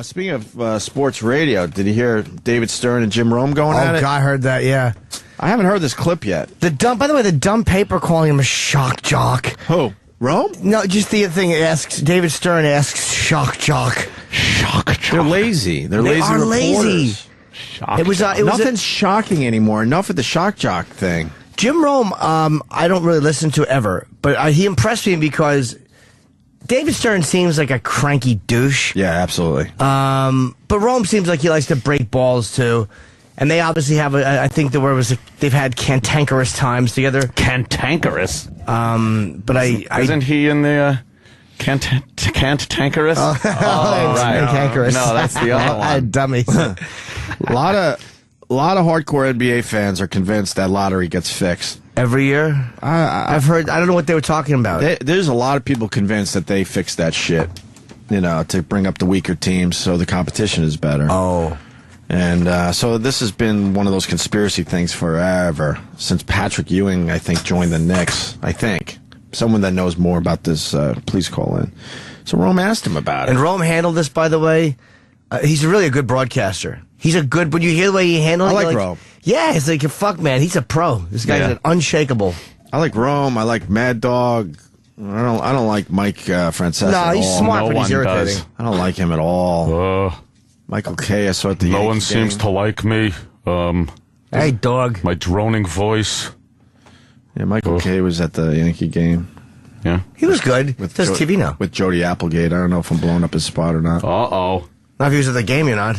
Speaking of sports radio, did you hear David Stern and Jim Rome going at it? Oh, God, I heard that, yeah. I haven't heard this clip yet. By the way, the dumb paper calling him a shock jock. Who? Rome? No, just the thing David Stern asks shock jock. Shock jock. They're lazy. They're They lazy are reporters. lazy. Shock Nothing's shocking anymore. Enough of the shock jock thing. Jim Rome, I don't really listen to ever, but he impressed me because David Stern seems like a cranky douche. Yeah, absolutely. But Rome seems like he likes to break balls too. And they obviously have, I think the word was, they've had cantankerous times together. Cantankerous? But Isn't he in the cantankerous? Oh, right. Cantankerous. No, that's the other one. Dummies. A lot of hardcore NBA fans are convinced that lottery gets fixed. Every year? I've heard, I don't know what they were talking about. There's a lot of people convinced that they fixed that shit, to bring up the weaker teams so the competition is better. Oh. And so this has been one of those conspiracy things forever, since Patrick Ewing, I think, joined the Knicks. I think. Someone that knows more about this, please call in. So Rome asked him about it. And Rome handled this, by the way. He's really a good broadcaster. He's a good, when you hear the way he handled it, I like Rome. Yeah, it's like, fuck, man, he's a pro. This guy's unshakable. I like Rome. I like Mad Dog. I don't like Mike Francesa. No, he's smart, but he's irritating. Does. I don't like him at all. Michael Kay, I saw at the No Yankee one game. seems to like me. Hey, dog. My droning voice. Yeah, Michael Kay was at the Yankee game. Yeah. He was good. Does TV now. With Jody Applegate. I don't know if I'm blowing up his spot or not. Uh-oh. Not if he was at the game, you're not.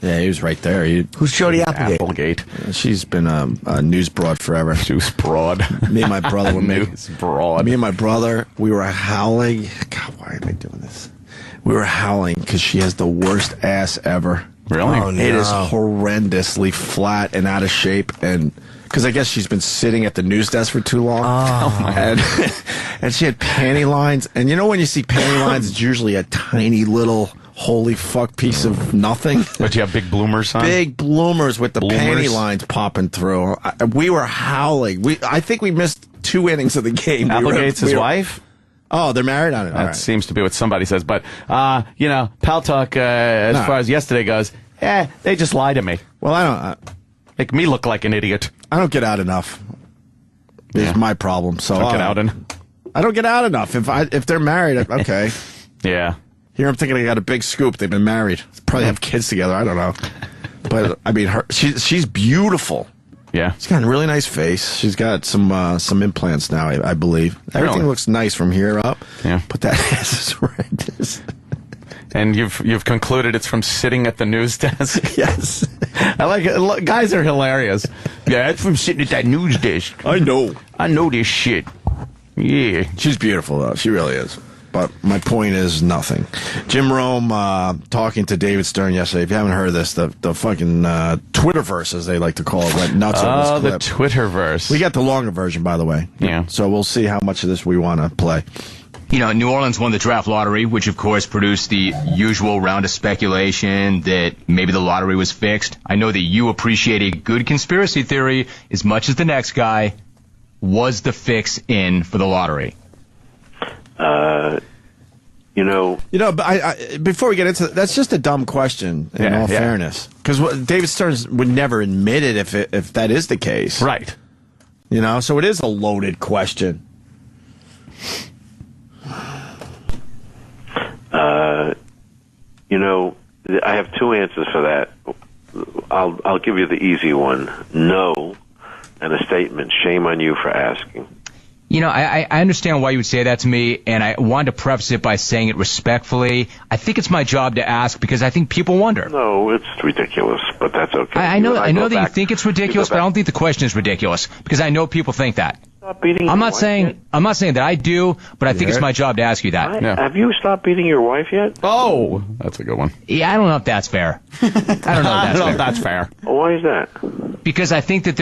Yeah, he was right there. Who's Jody Applegate? Applegate. She's been a news broad forever. News broad. Me and my brother were News broad. Me and my brother, we were howling. God, why am I doing this? We were howling because she has the worst ass ever. Really? Oh, no. It is horrendously flat and out of shape, and because I guess she's been sitting at the news desk for too long. And she had panty lines, and when you see panty lines, it's usually a tiny little holy fuck piece of nothing. But you have big bloomers on? Big bloomers with the Bloomers? panty lines popping through. We were howling. I think we missed 2 innings of the game. Applegate's his wife? Oh, they're married on it. That seems to be what somebody says. But, Pal Talk, as far as yesterday goes, they just lie to me. Well, I don't. Make me look like an idiot. I don't get out enough. It's my problem. So Don't get out in. I don't get out enough. If they're married, okay. Yeah. Here I'm thinking I got a big scoop. They've been married. Probably have kids together. I don't know. But I mean, she's beautiful. Yeah. She's got a really nice face. She's got some implants now, I believe. Everything Really? looks nice from here up. Yeah. But that ass is horrendous. And you've concluded it's from sitting at the news desk? Yes. I like it. Look, guys are hilarious. Yeah, it's from sitting at that news desk. I know this shit. Yeah. She's beautiful, though. She really is. But my point is nothing. Jim Rome talking to David Stern yesterday. If you haven't heard this, the fucking Twitterverse, as they like to call it, went nuts on this clip. The Twitterverse. We got the longer version, by the way. Yeah. So we'll see how much of this we want to play. New Orleans won the draft lottery, which of course produced the usual round of speculation that maybe the lottery was fixed. I know that you appreciate a good conspiracy theory as much as the next guy. Was the fix in for the lottery? But I before we get into that's just a dumb question. In all fairness, because David Stern would never admit it if that is the case, Right. So it is a loaded question. I have 2 answers for that. I'll give you the easy one. No, and a statement. Shame on you for asking. I understand why you would say that to me, and I wanted to preface it by saying it respectfully. I think it's my job to ask because I think people wonder. No, it's ridiculous, but that's okay. I know that you think it's ridiculous, but I don't think the question is ridiculous because I know people think that. Stop beating I'm your not wife saying yet? I'm not saying that I do, but I think it's my job to ask you that. Have you stopped beating your wife yet? Oh, that's a good one. Yeah, I don't know if that's fair. I don't know if that's fair. Why is that? Because I think that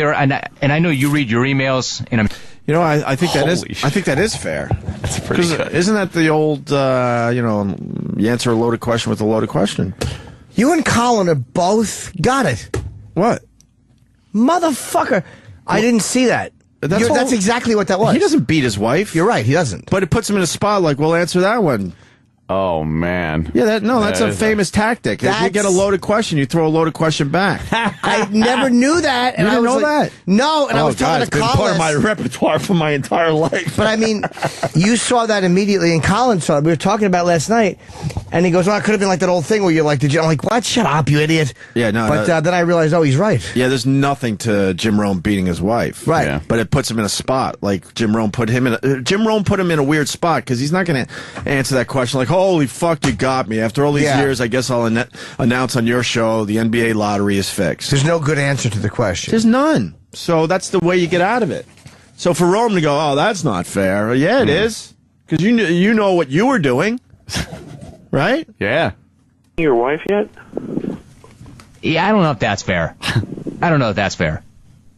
and I know you read your emails, and I'm. I think that is. Holy I think that is fair. That's pretty good. Isn't that the old, you answer a loaded question with a loaded question? You and Colin are both got it. What? Motherfucker. I didn't see that. That's exactly what that was. He doesn't beat his wife. You're right, he doesn't. But it puts him in a spot like, we'll answer that one. Oh, man. Yeah, that's a famous tactic. If you get a loaded question, you throw a loaded question back. I never knew that. And You didn't I was know like, that? No, and I was talking it's to been Colin. part of my repertoire for my entire life. But I mean, you saw that immediately, and Colin saw it. We were talking about it last night, and he goes, "Well, it could have been like that old thing where you're like, did you?" I'm like, "What? Shut up, you idiot!" Yeah, no. But then I realized, oh, he's right. Yeah, there's nothing to Jim Rome beating his wife. Right. Yeah. But it puts him in a spot. Like Jim Rome put him in a weird spot because he's not going to answer that question like, "Holy fuck, you got me." After all these years, I guess I'll announce on your show the NBA lottery is fixed. There's no good answer to the question. There's none. So that's the way you get out of it. So for Rome to go, "Oh, that's not fair." Yeah, it is. Because you know what you were doing. Right? Yeah. Your wife yet? Yeah, I don't know if that's fair. I don't know if that's fair.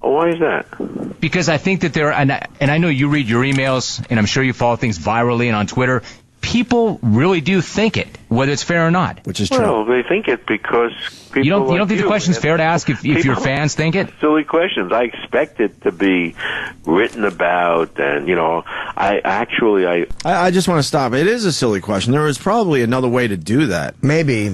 Oh, why is that? Because I think that there, and I know you read your emails, and I'm sure you follow things virally and on Twitter. People really do think it, whether it's fair or not. Which is true. Well, they think it because people You don't like think the question's fair to ask if your people- fans think it? Silly questions. I expect it to be written about, and I just want to stop. It is a silly question. There is probably another way to do that. Maybe.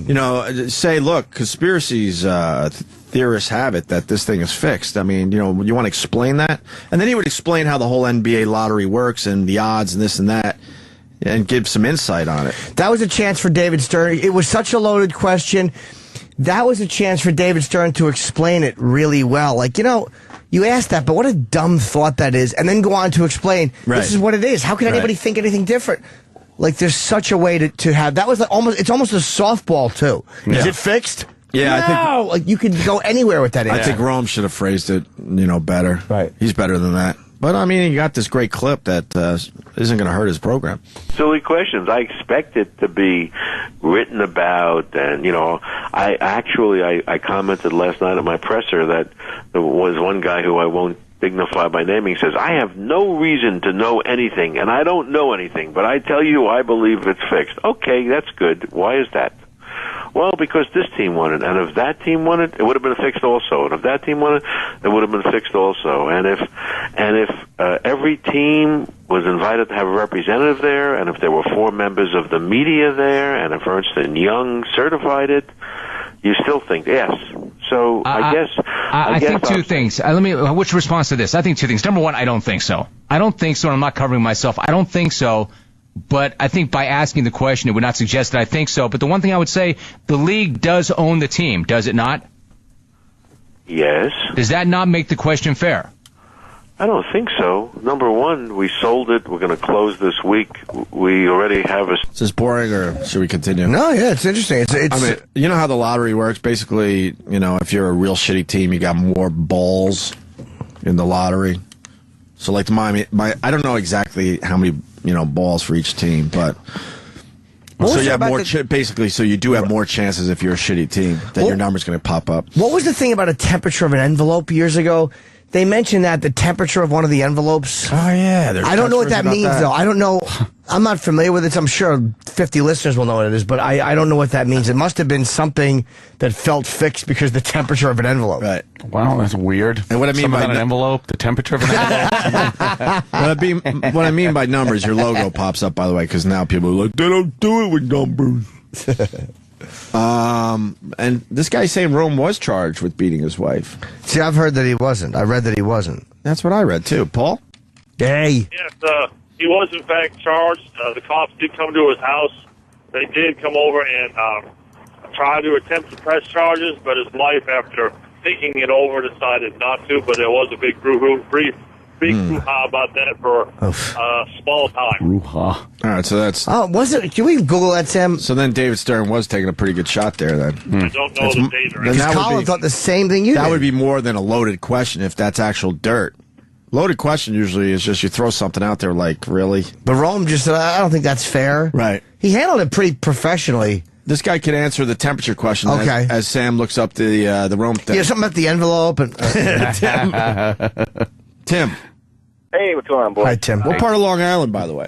Say, look, conspiracies theorists have it that this thing is fixed. I mean, you want to explain that? And then he would explain how the whole NBA lottery works and the odds and this and that, and give some insight on it. That was a chance for David Stern. It was such a loaded question. That was a chance for David Stern to explain it really well. Like, you asked that, but what a dumb thought that is. And then go on to explain, This is what it is. How can anybody think anything different? Like, there's such a way to have, that was like it's almost a softball, too. Yeah. Is it fixed? Yeah, no! Like, you could go anywhere with that answer. I think Rome should have phrased it, better. Right. He's better than that. But, I mean, he got this great clip that isn't going to hurt his program. silly questions. I expect it to be written about, and I commented last night at my presser that there was one guy who I won't dignify by naming says, "I have no reason to know anything, and I don't know anything, but I tell you, I believe it's fixed." Okay, that's good. Why is that? Well, because this team won it, and if that team won it, it would have been fixed also. And if that team won it, it would have been fixed also. And if every team was invited to have a representative there, and if there were 4 members of the media there, and if Ernst and Young certified it, you still think yes. So I think two things. Which response to this? I think two things. Number one, I don't think so. I don't think so, and I'm not covering myself. I don't think so. But I think by asking the question, it would not suggest that I think so. But the one thing I would say, the league does own the team, does it not? Yes. Does that not make the question fair? I don't think so. Number one, we sold it. We're going to close this week. We already have a... Is this boring, or should we continue? No, yeah, it's interesting. I mean, you know how the lottery works? Basically, if you're a real shitty team, you got more balls in the lottery. So, like the Miami... I don't know exactly how many... balls for each team, but so you have more. Basically, so you do have more chances if you're a shitty team that your number's going to pop up. What was the thing about a temperature of an envelope years ago? They mentioned that the temperature of one of the envelopes. Oh yeah, I don't know what that means though. I don't know. I'm not familiar with it. I'm sure 50 listeners will know what it is, but I don't know what that means. It must have been something that felt fixed because the temperature of an envelope. Right. Wow, that's weird. And what I mean by an envelope, the temperature of an envelope. what I mean by numbers, your logo pops up, by the way, because now people are like, they don't do it with numbers. And this guy saying Rome was charged with beating his wife. See, I've heard that he wasn't. I read that he wasn't. That's what I read too. Paul? Hey. Yes, he was in fact charged. The cops did come to his house. They did come over and try to attempt to press charges, but his wife, after thinking it over, decided not to. But there was a big hoo-ha about that for a small time. Hoo-ha. All right, so that's... Oh, was it? Can we Google that, Sam? So then David Stern was taking a pretty good shot there then. I don't know the date or Then anything. that would Colin be- thought the same thing you did. That would be more than a loaded question if that's actual dirt. Loaded question usually is just you throw something out there like, really? But Rome just said, I don't think that's fair. Right. He handled it pretty professionally. This guy can answer the temperature question Okay. as Sam looks up the Rome thing. Yeah, something about the envelope. And Tim. Hey, what's going on, boys? Hi, Tim. What part of Long Island, by the way?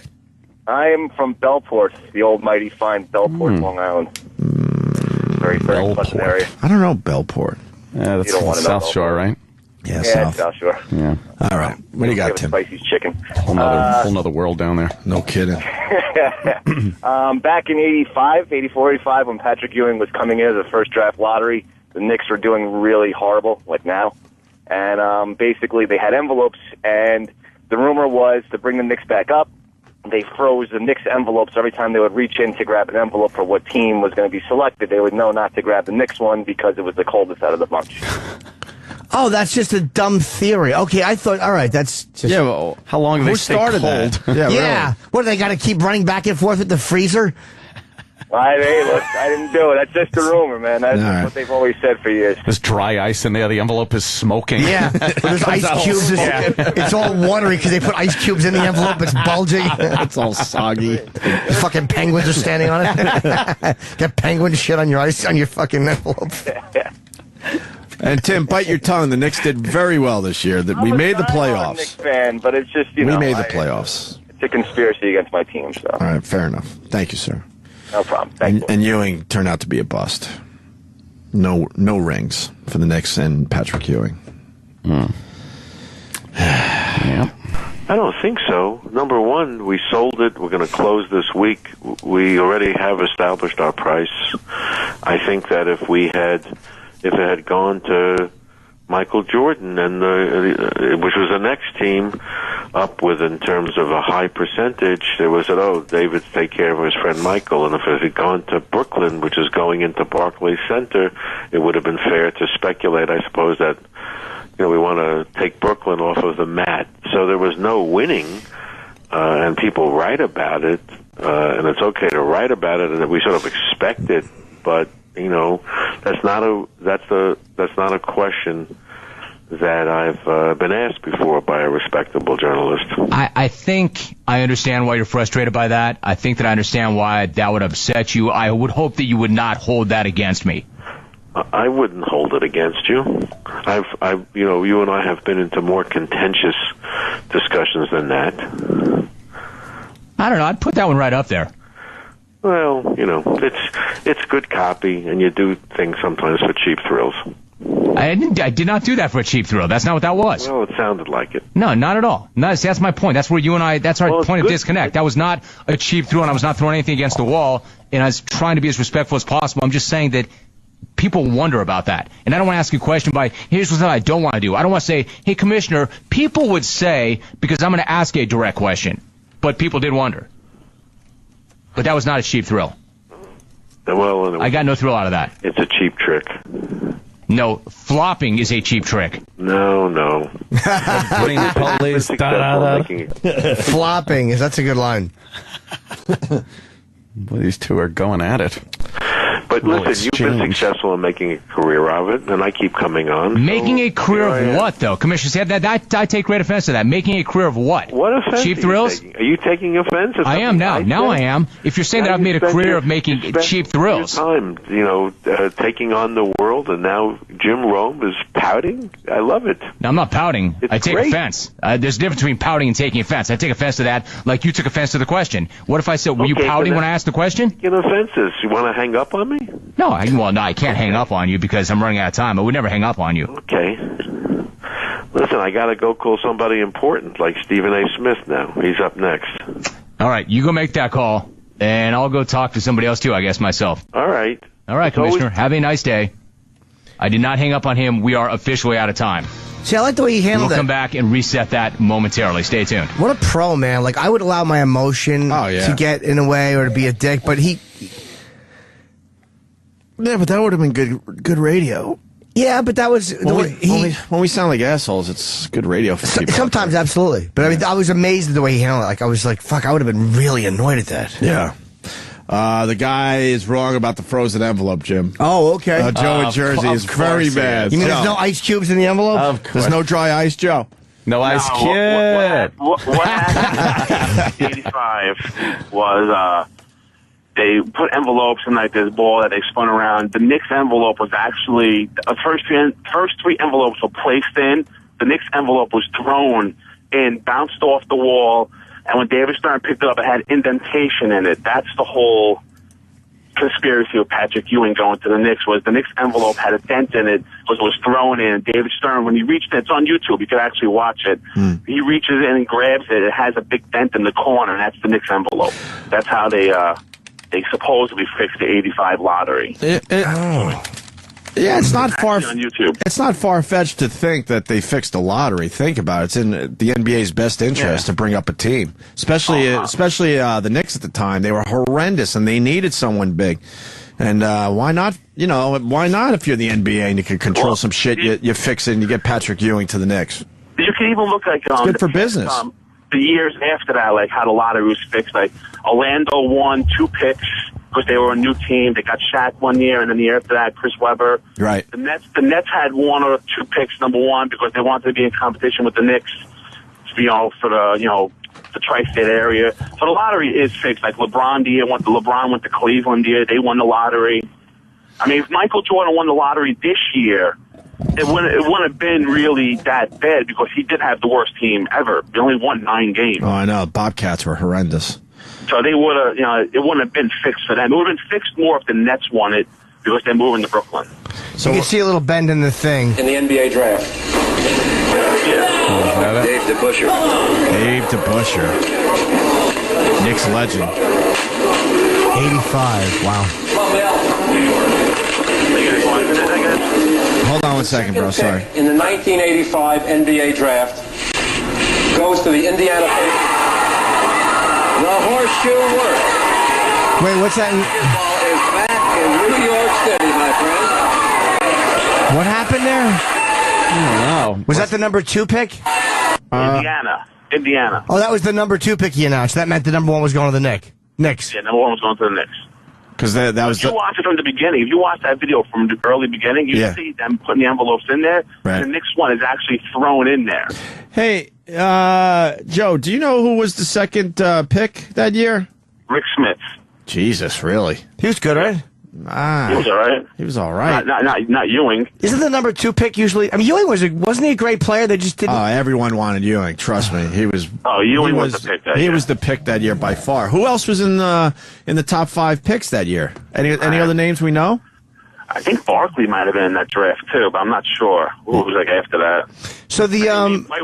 I'm from Bellport, the old mighty fine Bellport, Long Island. Very pleasant area. I don't know Bellport. Yeah, that's You don't the wanna know South about Shore, right? Yeah, South Shore. Yeah. All right. What do you got, Tim? Spicy chicken. Whole nother world down there. No kidding. Back in 84, 85, when Patrick Ewing was coming in as the first draft lottery, the Knicks were doing really horrible, like now. And basically they had envelopes, and the rumor was to bring the Knicks back up, they froze the Knicks envelopes every time they would reach in to grab an envelope for what team was going to be selected. They would know not to grab the Knicks one because it was the coldest out of the bunch. Oh, that's just a dumb theory. Okay, I thought, all right, that's just... Yeah, well, how long have they stayed started cold? that? Yeah, Yeah. really. What, they got to keep running back and forth with the freezer? Hey, look, I didn't do it. That's just a rumor, man. That's right. what they've always said for years. There's dry ice in there. The envelope is smoking. Yeah. There's ice cubes. It's all watery because they put ice cubes in the envelope. It's bulging. It's all soggy. The fucking penguins are standing on it. Get penguin shit on your ice on your fucking envelope. And Tim, bite your tongue. The Knicks did very well this year. That we made the I'm a playoffs. Knicks fan, but it's just, We made the playoffs. It's a conspiracy against my team, so All right, fair enough. Thank you, sir. no problem. Thank you. And Ewing turned out to be a bust. No rings for the Knicks and Patrick Ewing. Yeah. I don't think so. Number one, we sold it. We're going to close this week. We already have established our price. I think that if it had gone to Michael Jordan and which was the next team up with in terms of a high percentage, there was David's take care of his friend Michael, and if it had gone to Brooklyn, which is going into Barclays Center, it would have been fair to speculate, I suppose, that we want to take Brooklyn off of the mat. So there was no winning, and people write about it, and it's okay to write about it, and we sort of expect it, but that's not a question that I've been asked before by a respectable journalist. I think I understand why you're frustrated by that. I think that I understand why that would upset you. I would hope that you would not hold that against me. I wouldn't hold it against you. You and I have been into more contentious discussions than that. I don't know. I'd put that one right up there. Well, it's good copy, and you do things sometimes for cheap thrills. I did not do that for a cheap thrill. That's not what that was. Well, it sounded like it. No, not at all. No, that's my point. That's where you and I, that's our point of disconnect. That was not a cheap thrill, and I was not throwing anything against the wall, and I was trying to be as respectful as possible. I'm just saying that people wonder about that. And I don't want to ask you a question by, here's what I don't want to do. I don't want to say, hey, Commissioner, people would say, because I'm going to ask a direct question. But people did wonder. But that was not a cheap thrill. Well, I got no thrill out of that. It's a cheap trick. No, flopping is a cheap trick. No. Putting the police Flopping that's a good line. Well, these two are going at it. But listen, you've been successful in making a career of it, and I keep coming on. Making a career of what, though? Commissioner said that I take great offense to that. Making a career of what? What offense? Cheap thrills? Are you taking offense? I am now. Now I am. If you're saying that I've made a career of making cheap thrills. Time, taking on the world, and now Jim Rome is pouting. I love it. No, I'm not pouting. I take offense. There's a difference between pouting and taking offense. I take offense to that like you took offense to the question. What if I said, were you pouting when I asked the question? Get offenses. You want to hang up on me? No, I can't hang up on you because I'm running out of time. I would never hang up on you. Okay. Listen, I got to go call somebody important like Stephen A. Smith now. He's up next. All right, you go make that call, and I'll go talk to somebody else too, I guess, myself. All right. All right, Commissioner. Have a nice day. I did not hang up on him. We are officially out of time. See, I like the way he handled it. We'll come back and reset that momentarily. Stay tuned. What a pro, man. Like, I would allow my emotion to get in a way or to be a dick, but he... Yeah, but that would have been good radio. Yeah, but that was... When we sound like assholes, it's good radio for people. Sometimes, absolutely. But I mean, I was amazed at the way he handled it. Like, I was like, fuck, I would have been really annoyed at that. Yeah. The guy is wrong about the frozen envelope, Jim. Oh, okay. Joe in Jersey is very bad. You mean there's no ice cubes in the envelope? Of course. There's no dry ice, Joe? No ice cube. What happened in 85 was they put envelopes in like this ball that they spun around. The Knicks envelope was actually, the first three envelopes were placed in. The Knicks envelope was thrown and bounced off the wall. And when David Stern picked it up, it had indentation in it. That's the whole conspiracy with Patrick Ewing going to the Knicks was the Knicks envelope had a dent in it, was thrown in. David Stern, when he reached it, it's on YouTube, you can actually watch it. He reaches in and grabs it. It has a big dent in the corner, and that's the Knicks envelope. That's how they supposedly fixed the 85 lottery. Yeah, it's not far. On YouTube. It's not far-fetched to think that they fixed the lottery. Think about it; it's in the NBA's best interest to bring up a team, especially the Knicks at the time. They were horrendous, and they needed someone big. And why not? You know, why not? If you're the NBA and you can control some shit, you fix it and you get Patrick Ewing to the Knicks. You can even look like it's good for business. The years after that, like how the lottery was fixed. Like Orlando won 2 picks because they were a new team. They got Shaq one year, and then the year after that, Chris Webber. Right. The Nets had 1 or 2 picks, number one, because they wanted to be in competition with the Knicks, you know, for the tri-state area. So the lottery is fixed. Like LeBron went to Cleveland year. They won the lottery. I mean, if Michael Jordan won the lottery this year, it wouldn't have been really that bad because he did have the worst team ever. They only won 9 games. Oh, I know. Bobcats were horrendous. So they would have, it wouldn't have been fixed for them. It would have been fixed more if the Nets won it because they're moving to Brooklyn. So you can see a little bend in the thing. In the NBA draft. Yeah. Dave DeBuscher. Dave DeBuscher. Knicks legend. 85. Wow. Hold on one second, bro. Sorry. In the 1985 NBA draft, goes to the Indiana Pacers. The horseshoe works. Wait, what's that? Ball is back in New York City, my friend. What happened there? I don't know. Was that the number 2 pick? Indiana. Oh, that was the number 2 pick he announced. That meant the number 1 was going to the Knicks. Yeah, number 1 was going to the Knicks. Because that was if you watch it from the beginning, if you watch that video from the early beginning, you see them putting the envelopes in there. Right. And the Knicks one is actually thrown in there. Hey, Joe, do you know who was the second pick that year? Rick Smith. Jesus, really? He was good, right? He was all right. He was all right. Not Ewing. Isn't the number 2 pick usually? I mean, Ewing wasn't he a great player? They just didn't. Oh, everyone wanted Ewing. Trust me, he was. Oh, Ewing was the pick that year. He was the pick that year by far. Who else was in the top 5 picks that year? Any other names we know? I think Barkley might have been in that draft too, but I'm not sure who was like after that. So the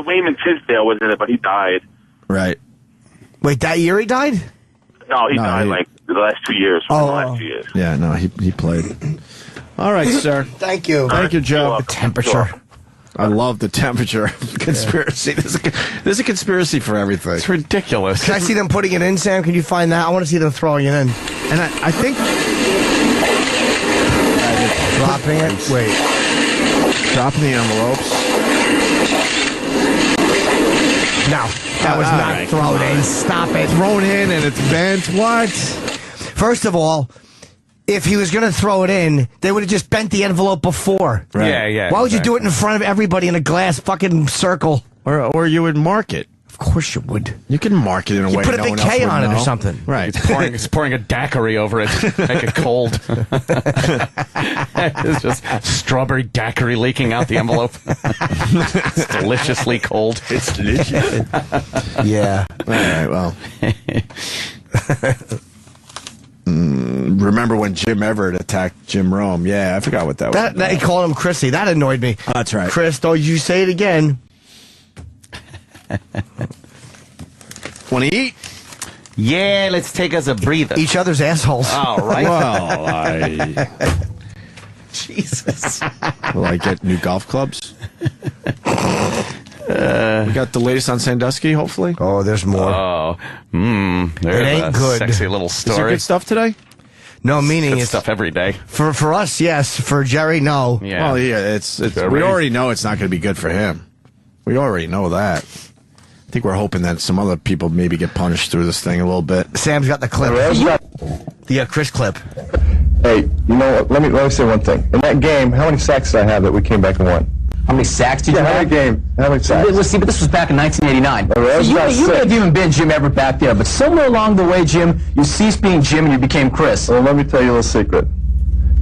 Wayman Tisdale was in it, but he died. Right. Wait, that year he died? No, he died like the last 2 years. The last 2 years. Yeah, no, he played. All right, sir. Thank you. Thank you, Joe. The temperature. I love the temperature conspiracy. There's a conspiracy for everything. It's ridiculous. Can I see them putting it in, Sam? Can you find that? I want to see them throwing it in. And I think dropping it. Wait, dropping the envelopes. No, that was not thrown in. Stop it. Thrown in and it's bent. What? First of all, if he was going to throw it in, they would have just bent the envelope before. Right. Yeah. Why would you do it in front of everybody in a glass fucking circle? Or you would mark it. Of course you would. You can mark it in a way Put a no big one else K would on it know. or something. Right. It's pouring a daiquiri over it. Make it cold. It's just strawberry daiquiri leaking out the envelope. It's deliciously cold. It's delicious. Yeah. All right, well. Remember when Jim Everett attacked Jim Rome? Yeah, I forgot what that was. That he called him Chrissy. That annoyed me. Oh, that's right. Chris, don't you say it again. Want to eat? Yeah, let's take us a breather. Each other's assholes. All right. Well, Jesus. will I get new golf clubs? We got the latest on Sandusky, hopefully. Oh, there's more. Oh, there's It ain't a good. sexy little Is there story. good stuff today? No, meaning Good it's stuff every day. for us, yes. For Jerry, no. Yeah. Well, yeah, it's we already know it's not going to be good for him. We already know that. I think we're hoping that some other people maybe get punished through this thing a little bit. Sam's got the clip. The Chris clip. Hey, you know what? Let me say one thing. In that game, how many sacks did I have that we came back and won? How many sacks did you How have? many sacks? Let's see, but this was back in 1989. Oh, that was So about you may have six. even been Jim Everett back there, but somewhere along the way, Jim, you ceased being Jim and you became Chris. Well, let me tell you a little secret.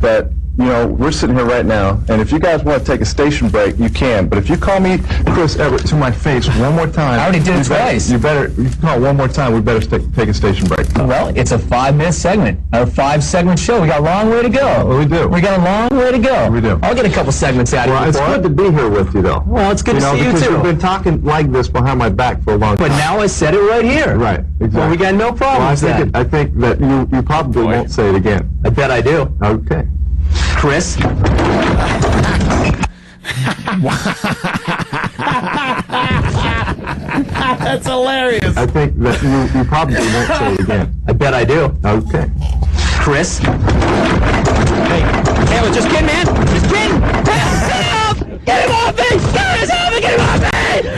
That you know, we're sitting here right now, and if you guys want to take a station break, you can. But if you call me Chris Everett to my face one more time, I already did it twice. You better. If you call one more time, we better take a station break. Well, it's a 5-minute segment. Our 5-segment show. We got a long way to go. Well, we do. We got a long way to go. We do. I'll get a couple segments out of you. Well, it's good to be here with you, though. Well, it's good to see you, because too. you've been talking like this behind my back for a long time. But now I said it right here. Right, exactly. Well, we got no problem with that. I think that you probably won't say it again. I bet I do. Okay. Chris? That's hilarious. I think that you probably won't say it again. I bet I do. Okay. Chris? Hey, Taylor, just kidding, man. Just kidding. Get him off me! Get him off me! Get him off me!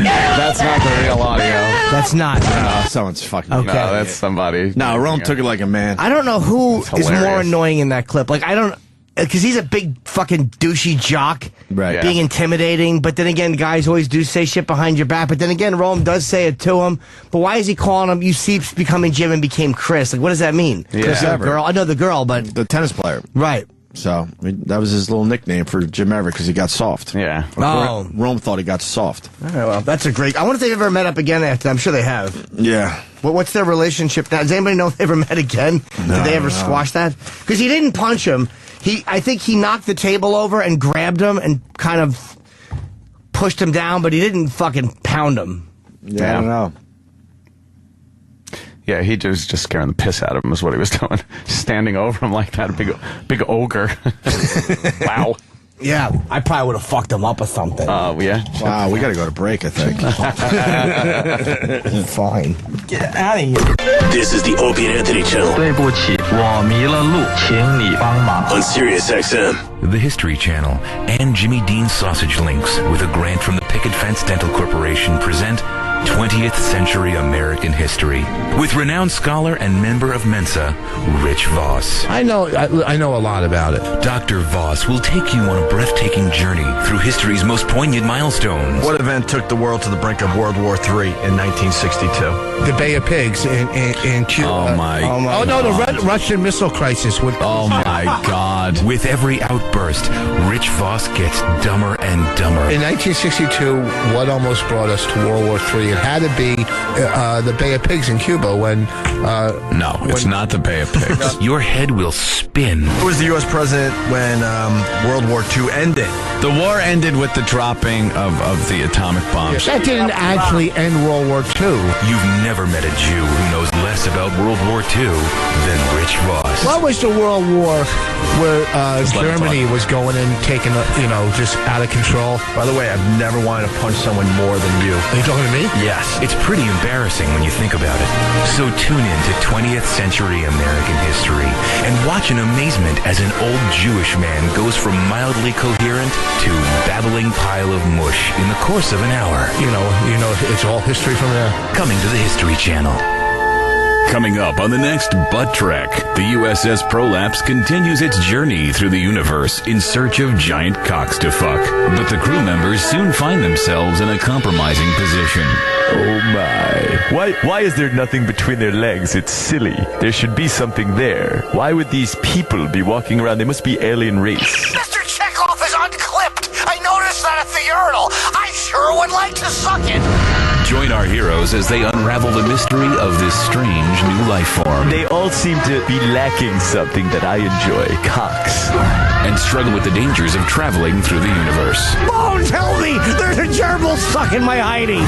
That's not the real audio. That's not. No, someone's fucking. Okay. No, that's somebody. No, Rome took it like a man. I don't know who That's is more hilarious. annoying in that clip. Like, I don't, because he's a big fucking douchey jock, Right. Yeah. being intimidating. But then again, guys always do say shit behind your back. But then again, Rome does say it to him. But why is he calling him? You see, becoming Jim and became Chris. Like, what does that mean? Yeah. Chris Everett. Girl, I know the girl, but The tennis player. right. So that was his little nickname for Jim Everett because he got soft. Yeah. Oh, Rome thought he got soft. all right, well, that's a great. I wonder if they've ever met up again after. I'm sure they have. Yeah. What's their relationship now? Does anybody know if they ever met again? Did they ever squash that? Because he didn't punch him. I think he knocked the table over and grabbed him and kind of pushed him down, but he didn't fucking pound him. Yeah, I don't know. Yeah, he was just scaring the piss out of him is what he was doing. Standing over him like that, big ogre. Wow. Yeah, I probably would have fucked him up or something. Yeah. Wow, we got to go to break, I think. Fine. Get out of here. This is the Opie and Anthony channel 对不起，我迷了路，请你帮忙。 on Sirius XM. The History Channel and Jimmy Dean's Sausage Links, with a grant from the Picket Fence Dental Corporation, present 20th Century American History with renowned scholar and member of Mensa, Rich Voss. I know a lot about it. Dr. Voss will take you on a breathtaking journey through history's most poignant milestones. What event took the world to the brink of World War III in 1962? The Bay of Pigs in Cuba. Oh my Oh no, the Russian missile crisis. Oh my God. With every outburst, Rich Voss gets dumber and dumber. In 1962, what almost brought us to World War III? It had to be the Bay of Pigs in Cuba when... No, it's not the Bay of Pigs. Your head will spin. Who was the U.S. president when World War II ended? The war ended with the dropping of the atomic bombs. That didn't actually end World War II. You've never met a Jew who knows less about World War II than Rich Voss. What was the World War where Germany was going and taking, just out of control? By the way, I've never wanted to punch someone more than you. Are you talking to me? Yes. It's pretty embarrassing when you think about it. So tune in to 20th Century American History and watch in amazement as an old Jewish man goes from mildly coherent to babbling pile of mush in the course of an hour. You know, it's all history from there. Coming to the History Channel. Coming up on the next Butt Trek, the USS Prolapse continues its journey through the universe in search of giant cocks to fuck. But the crew members soon find themselves in a compromising position. Oh my. Why is there nothing between their legs? It's silly. There should be something there. Why would these people be walking around? They must be alien race. Mr. Chekhov is unclipped. I noticed that at the urinal. I sure would like to suck it. Join our heroes as they unravel the mystery of this strange new life form. They all seem to be lacking something that I enjoy. Cocks. And struggle with the dangers of traveling through the universe. Bones, help me! There's a gerbil stuck in my hidey.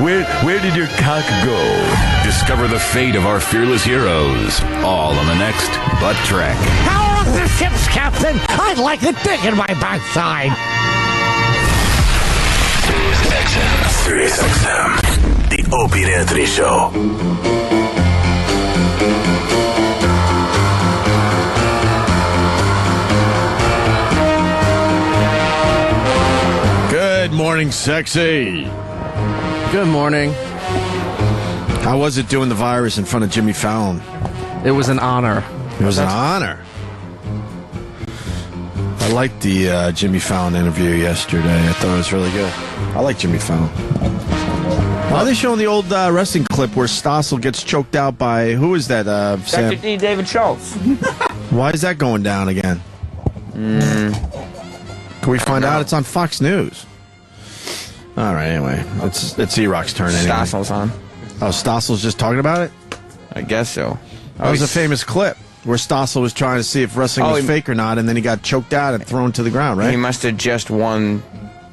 Where did your cock go? Discover the fate of our fearless heroes. All on the next Butt Trek. Power up the ships, Captain. I'd like a dick in my backside. Sirius XM. The Opie and Anthony Show. Good morning, sexy. Good morning. How was it doing the virus in front of Jimmy Fallon? It was an honor. It was an honor. I liked the Jimmy Fallon interview yesterday. I thought it was really good. I like Jimmy Fallon. Why are they showing the old wrestling clip where Stossel gets choked out by, who is that, Sam? Dr. D. David Schultz. Why is that going down again? Can we find out? It's on Fox News. All right, anyway. It's E-Rock's turn anyway. Stossel's on. Oh, Stossel's just talking about it? I guess so. That was a famous clip where Stossel was trying to see if wrestling was fake or not, and then he got choked out and thrown to the ground, right? He must have just won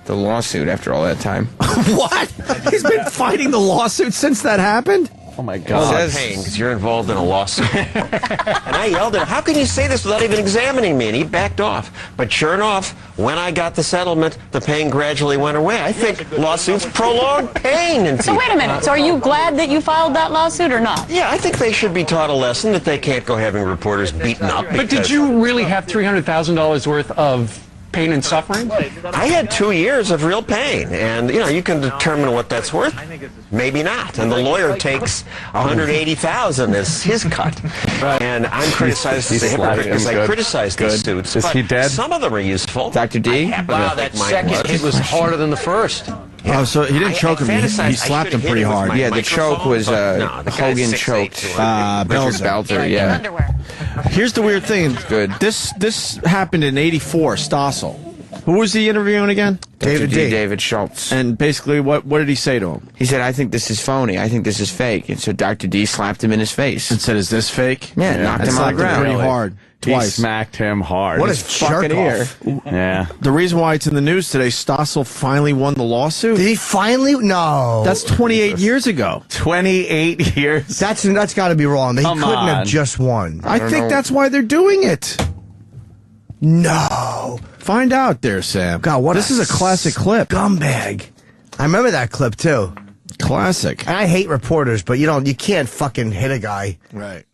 the lawsuit after all that time. What? He's been fighting the lawsuit since that happened? Oh, my God. Well, pain, because you're involved in a lawsuit. And I yelled at him, how can you say this without even examining me? And he backed off. But sure enough, when I got the settlement, the pain gradually went away. I think lawsuits prolong pain in people. So wait a minute. So are you glad that you filed that lawsuit or not? Yeah, I think they should be taught a lesson that they can't go having reporters beaten up. But did you really have $300,000 worth of pain and suffering? I had 2 years of real pain, and you can determine what that's worth. Maybe not. And the lawyer takes $180,000 as his cut. And I'm criticized as a hypocrite because I criticized these suits. Is he dead? Some of them are useful. Dr. D? Wow, that second hit was harder than the first. Oh, so he didn't choke him. He slapped him pretty hard. Yeah, the choke was Hogan choked Belzer. Yeah. Here's the weird thing. Good. This happened in '84. Stossel. Who was he interviewing again? David Schultz. And basically, what did he say to him? He said, "I think this is phony. I think this is fake." And so Dr. D slapped him in his face and said, "Is this fake?" Yeah, knocked him on the ground pretty hard. Twice. He smacked him hard. What a fucking jerk-off. Yeah. The reason why it's in the news today, Stossel finally won the lawsuit. Did he finally? No. That's 28 years ago. 28 years? That's got to be wrong. He couldn't have just won. I think that's why they're doing it. No. Find out there, Sam. God, this is a classic clip. Scumbag. I remember that clip, too. Classic. And I hate reporters, but you can't fucking hit a guy. Right.